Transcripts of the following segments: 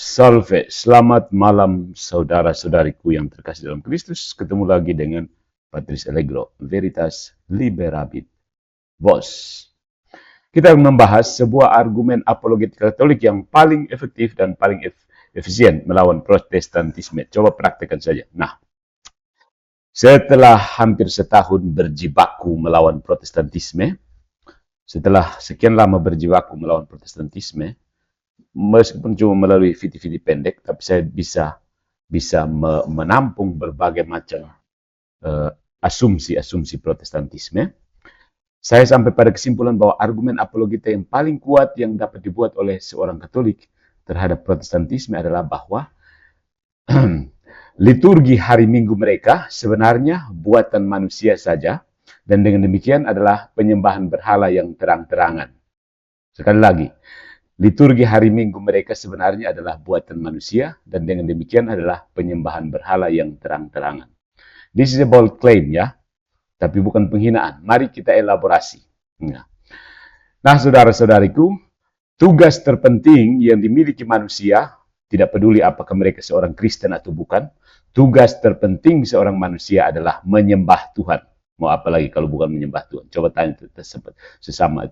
Salve, selamat malam saudara-saudariku yang terkasih dalam Kristus. Ketemu lagi dengan Patrice Allegro, Veritas Liberabit Vos. Kita membahas sebuah argumen apologetik Katolik yang paling efektif dan paling efisien melawan Protestantisme. Coba praktekkan saja. Nah, setelah hampir setahun berjibaku melawan Protestantisme, setelah sekian lama berjibaku melawan Protestantisme, meskipun cuma melalui video-video pendek, tapi saya bisa menampung berbagai macam asumsi-asumsi Protestantisme. Saya sampai pada kesimpulan bahwa argumen apologeta yang paling kuat yang dapat dibuat oleh seorang Katolik terhadap Protestantisme adalah bahwa liturgi hari Minggu mereka sebenarnya buatan manusia saja, dan dengan demikian adalah penyembahan berhala yang terang-terangan. Sekali lagi, liturgi hari Minggu mereka sebenarnya adalah buatan manusia, dan dengan demikian adalah penyembahan berhala yang terang-terangan. This is a bold claim, ya, tapi bukan penghinaan. Mari kita elaborasi. Nah, saudara-saudariku, tugas terpenting yang dimiliki manusia, tidak peduli apakah mereka seorang Kristen atau bukan, tugas terpenting seorang manusia adalah menyembah Tuhan. Mau apa lagi kalau bukan menyembah Tuhan? Coba tanya sesama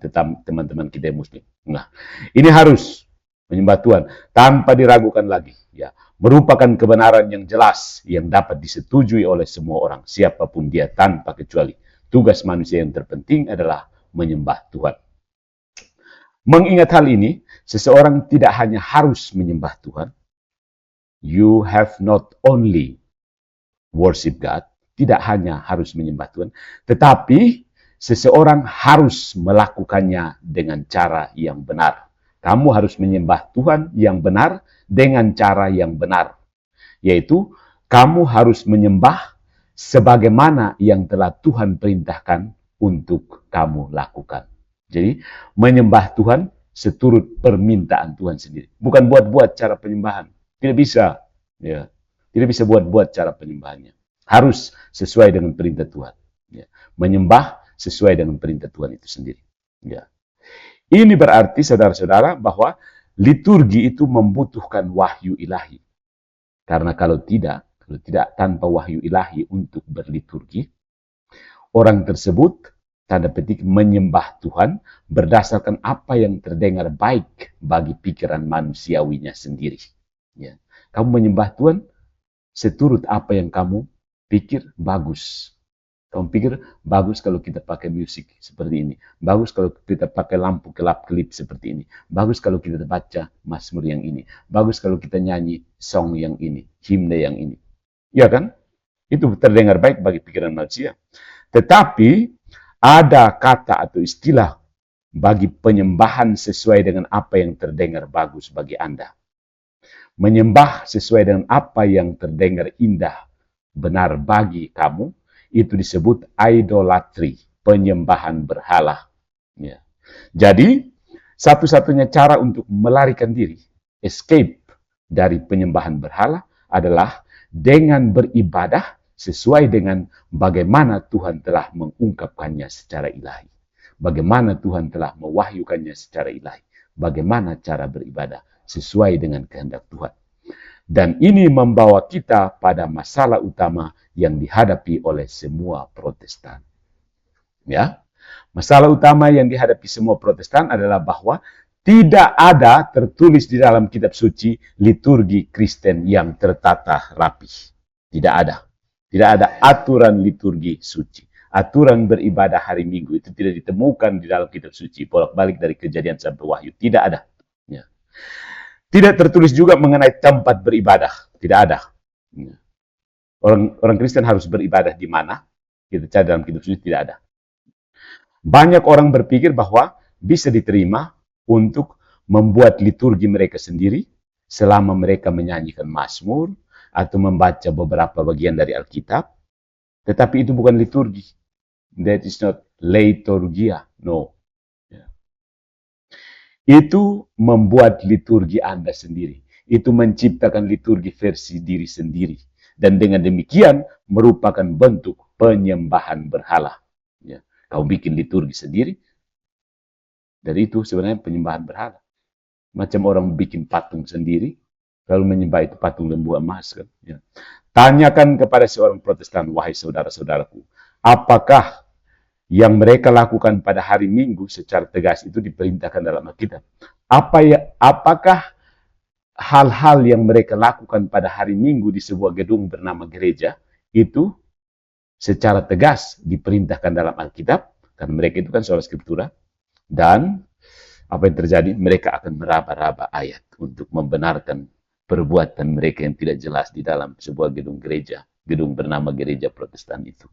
teman-teman kita yang Muslim. Nah, ini harus menyembah Tuhan tanpa diragukan lagi. Ya, merupakan kebenaran yang jelas yang dapat disetujui oleh semua orang, siapapun dia tanpa kecuali. Tugas manusia yang terpenting adalah menyembah Tuhan. Mengingat hal ini, seseorang tidak hanya harus menyembah Tuhan. You have not only worship God, tidak hanya harus menyembah Tuhan, tetapi seseorang harus melakukannya dengan cara yang benar. Kamu harus menyembah Tuhan yang benar dengan cara yang benar, yaitu kamu harus menyembah sebagaimana yang telah Tuhan perintahkan untuk kamu lakukan. Jadi, menyembah Tuhan seturut permintaan Tuhan sendiri. Bukan buat-buat cara penyembahan. Tidak bisa. Ya. Tidak bisa buat-buat cara penyembahannya. Harus sesuai dengan perintah Tuhan. Ya. Menyembah sesuai dengan perintah Tuhan itu sendiri. Ya. Ini berarti, saudara-saudara, bahwa liturgi itu membutuhkan wahyu ilahi. Karena kalau tidak tanpa wahyu ilahi untuk berliturgi, orang tersebut, tanda petik, menyembah Tuhan berdasarkan apa yang terdengar baik bagi pikiran manusiawinya sendiri. Ya. Kamu menyembah Tuhan seturut apa yang kamu pikir bagus. Kamu pikir bagus kalau kita pakai musik seperti ini. Bagus kalau kita pakai lampu kelap-kelip seperti ini. Bagus kalau kita baca mazmur yang ini. Bagus kalau kita nyanyi song yang ini, himne yang ini. Ya kan? Itu terdengar baik bagi pikiran manusia. Tetapi ada kata atau istilah bagi penyembahan sesuai dengan apa yang terdengar bagus bagi Anda. Menyembah sesuai dengan apa yang terdengar indah, benar bagi kamu, itu disebut idolatry, penyembahan berhala. Ya. Jadi, satu-satunya cara untuk melarikan diri, escape dari penyembahan berhala adalah dengan beribadah sesuai dengan bagaimana Tuhan telah mengungkapkannya secara ilahi. Bagaimana Tuhan telah mewahyukannya secara ilahi. Bagaimana cara beribadah sesuai dengan kehendak Tuhan. Dan ini membawa kita pada masalah utama yang dihadapi oleh semua Protestan. Ya, masalah utama yang dihadapi semua Protestan adalah bahwa tidak ada tertulis di dalam kitab suci liturgi Kristen yang tertata rapi. Tidak ada. Tidak ada aturan liturgi suci. Aturan beribadah hari Minggu itu tidak ditemukan di dalam kitab suci. Bolak-balik dari Kejadian sampai Wahyu. Tidak ada. Ya. Tidak tertulis juga mengenai tempat beribadah. Tidak ada. Orang Kristen harus beribadah di mana? Kita cari dalam kitab suci, tidak ada. Banyak orang berpikir bahwa bisa diterima untuk membuat liturgi mereka sendiri selama mereka menyanyikan mazmur atau membaca beberapa bagian dari Alkitab. Tetapi itu bukan liturgi. That is not liturgia. No. Itu membuat liturgi Anda sendiri. Itu menciptakan liturgi versi diri sendiri. Dan dengan demikian merupakan bentuk penyembahan berhala. Ya. Kau bikin liturgi sendiri. Dari itu sebenarnya penyembahan berhala. Macam orang bikin patung sendiri. Lalu menyembah itu patung lembu emas kan. Ya. Tanyakan kepada seorang Protestan, wahai saudara-saudaraku, apakah yang mereka lakukan pada hari Minggu secara tegas itu diperintahkan dalam Alkitab? Apakah hal-hal yang mereka lakukan pada hari Minggu di sebuah gedung bernama gereja itu secara tegas diperintahkan dalam Alkitab? Karena mereka itu kan soal skriptura. Dan apa yang terjadi? Mereka akan meraba-raba ayat untuk membenarkan perbuatan mereka yang tidak jelas di dalam sebuah gedung gereja, gedung bernama gereja Protestan itu.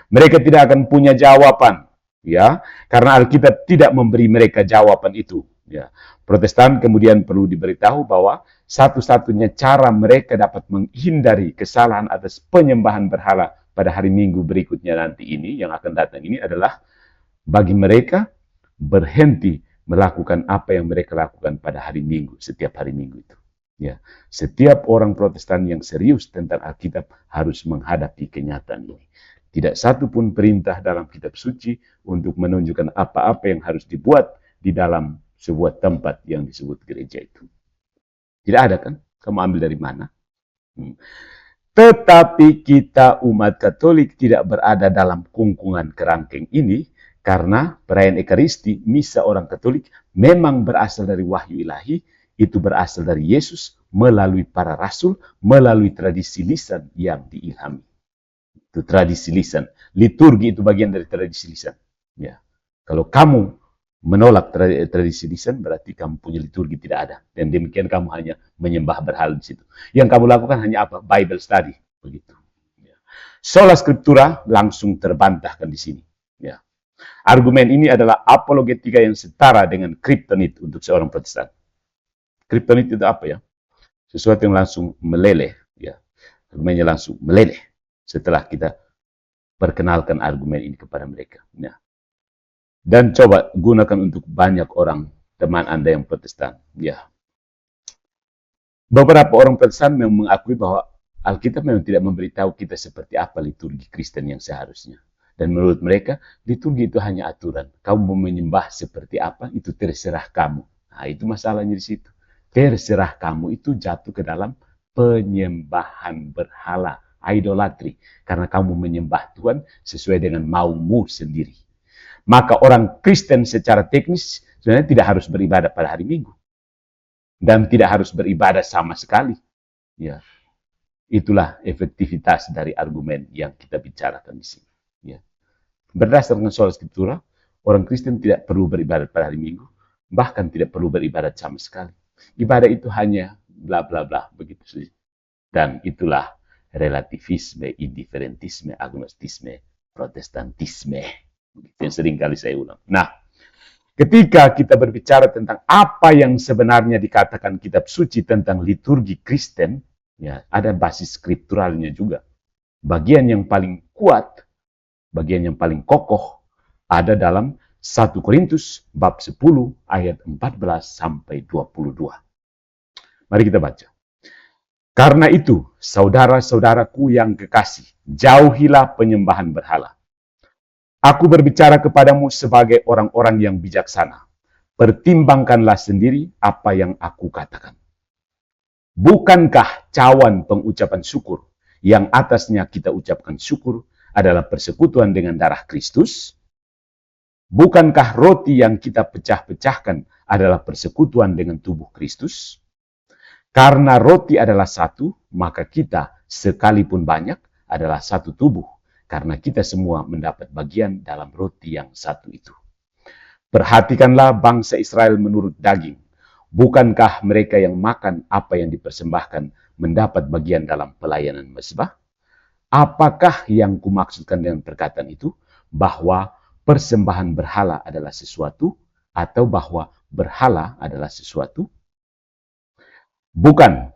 Mereka tidak akan punya jawaban, ya, karena Alkitab tidak memberi mereka jawaban itu. Ya. Protestan kemudian perlu diberitahu bahwa satu-satunya cara mereka dapat menghindari kesalahan atas penyembahan berhala pada hari Minggu berikutnya nanti ini, yang akan datang ini adalah bagi mereka berhenti melakukan apa yang mereka lakukan pada hari Minggu, setiap hari Minggu itu. Ya, setiap orang Protestan yang serius tentang Alkitab harus menghadapi kenyataan ini. Tidak satu pun perintah dalam kitab suci untuk menunjukkan apa-apa yang harus dibuat di dalam sebuah tempat yang disebut gereja itu. Tidak ada kan? Kamu ambil dari mana? Tetapi kita umat Katolik tidak berada dalam kungkungan kerangkeng ini karena perayaan Ekaristi, misa orang Katolik memang berasal dari wahyu ilahi, itu berasal dari Yesus melalui para rasul, melalui tradisi lisan yang diilhami. Itu tradisi lisan. Liturgi itu bagian dari tradisi lisan. Ya. Kalau kamu menolak tradisi lisan, berarti kamu punya liturgi tidak ada. Dan demikian kamu hanya menyembah berhala di situ. Yang kamu lakukan hanya apa? Bible study. Begitu. Ya. Sola Scriptura langsung terbantahkan di sini. Ya. Argumen ini adalah apologetika yang setara dengan kryptonit untuk seorang Protestan. Kryptonit itu apa ya? Sesuatu yang langsung meleleh. Ya. Argumennya langsung meleleh setelah kita perkenalkan argumen ini kepada mereka. Nah, dan coba gunakan untuk banyak orang teman Anda yang Protestan. Ya, beberapa orang Protestan memang mengakui bahwa Alkitab memang tidak memberitahu kita seperti apa liturgi Kristen yang seharusnya. Dan menurut mereka, liturgi itu hanya aturan. Kamu mau menyembah seperti apa, itu terserah kamu. Nah, itu masalahnya di situ. Terserah kamu itu jatuh ke dalam penyembahan berhala. Idolatri, karena kamu menyembah Tuhan sesuai dengan maumu sendiri. Maka orang Kristen secara teknis sebenarnya tidak harus beribadah pada hari Minggu dan tidak harus beribadah sama sekali. Ya, itulah efektivitas dari argumen yang kita bicarakan di sini. Ya. Berdasarkan soal Scriptura, orang Kristen tidak perlu beribadah pada hari Minggu, bahkan tidak perlu beribadah sama sekali. Ibadah itu hanya bla bla bla begitu saja. Dan itulah relativisme, indiferentisme, agnostisme, protestantisme. Begitu yang sering kali saya ulang. Nah, ketika kita berbicara tentang apa yang sebenarnya dikatakan kitab suci tentang liturgi Kristen, ya, ada basis skripturalnya juga. Bagian yang paling kuat, bagian yang paling kokoh, ada dalam 1 Korintus bab 10 ayat 14 sampai 22. Mari kita baca. Karena itu, saudara-saudaraku yang kekasih, jauhilah penyembahan berhala. Aku berbicara kepadamu sebagai orang-orang yang bijaksana. Pertimbangkanlah sendiri apa yang aku katakan. Bukankah cawan pengucapan syukur yang atasnya kita ucapkan syukur adalah persekutuan dengan darah Kristus? Bukankah roti yang kita pecah-pecahkan adalah persekutuan dengan tubuh Kristus? Karena roti adalah satu, maka kita sekalipun banyak adalah satu tubuh. Karena kita semua mendapat bagian dalam roti yang satu itu. Perhatikanlah bangsa Israel menurut daging. Bukankah mereka yang makan apa yang dipersembahkan mendapat bagian dalam pelayanan mezbah? Apakah yang kumaksudkan dengan perkataan itu? Bahwa persembahan berhala adalah sesuatu atau bahwa berhala adalah sesuatu? Bukan.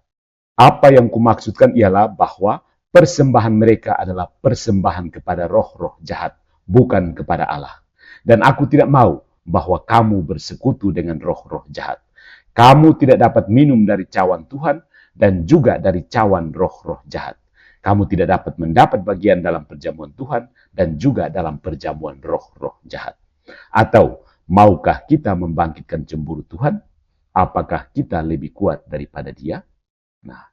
Apa yang kumaksudkan ialah bahwa persembahan mereka adalah persembahan kepada roh-roh jahat, bukan kepada Allah. Dan aku tidak mau bahwa kamu bersekutu dengan roh-roh jahat. Kamu tidak dapat minum dari cawan Tuhan dan juga dari cawan roh-roh jahat. Kamu tidak dapat mendapat bagian dalam perjamuan Tuhan dan juga dalam perjamuan roh-roh jahat. Atau maukah kita membangkitkan cemburu Tuhan? Apakah kita lebih kuat daripada Dia? Nah,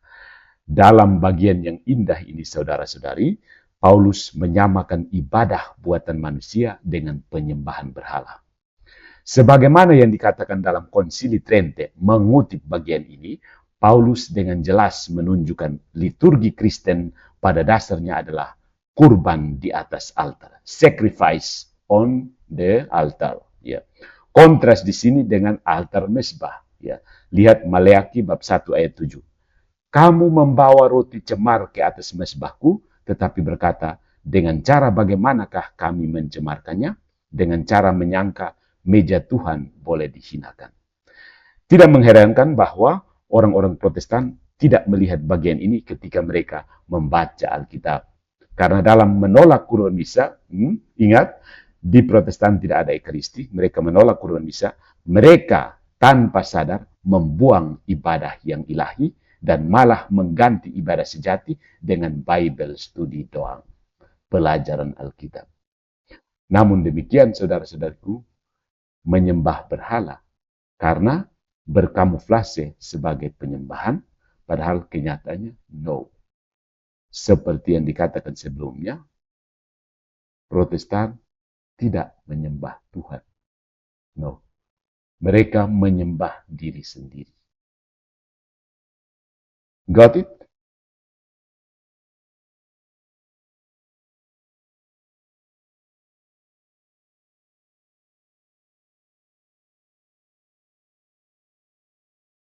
dalam bagian yang indah ini, saudara-saudari, Paulus menyamakan ibadah buatan manusia dengan penyembahan berhala. Sebagaimana yang dikatakan dalam Konsili Trente, mengutip bagian ini, Paulus dengan jelas menunjukkan liturgi Kristen pada dasarnya adalah kurban di atas altar, sacrifice on the altar. Ya. Kontras di sini dengan altar mezbah. Ya. Lihat Maleakhi bab 1 ayat 7. Kamu membawa roti cemar ke atas mezbahku, tetapi berkata, dengan cara bagaimanakah kami mencemarkannya? Dengan cara menyangka meja Tuhan boleh dihinakan. Tidak mengherankan bahwa orang-orang Protestan tidak melihat bagian ini ketika mereka membaca Alkitab. Karena dalam menolak kurban misa, ingat, di Protestan tidak ada Ekaristi, mereka menolak kurban misa, mereka tanpa sadar membuang ibadah yang ilahi dan malah mengganti ibadah sejati dengan Bible study doang, pelajaran Alkitab. Namun demikian, saudara-saudaraku, menyembah berhala karena berkamuflase sebagai penyembahan, padahal kenyataannya no. Seperti yang dikatakan sebelumnya, Protestan tidak menyembah Tuhan. No. Mereka menyembah diri sendiri. Got it?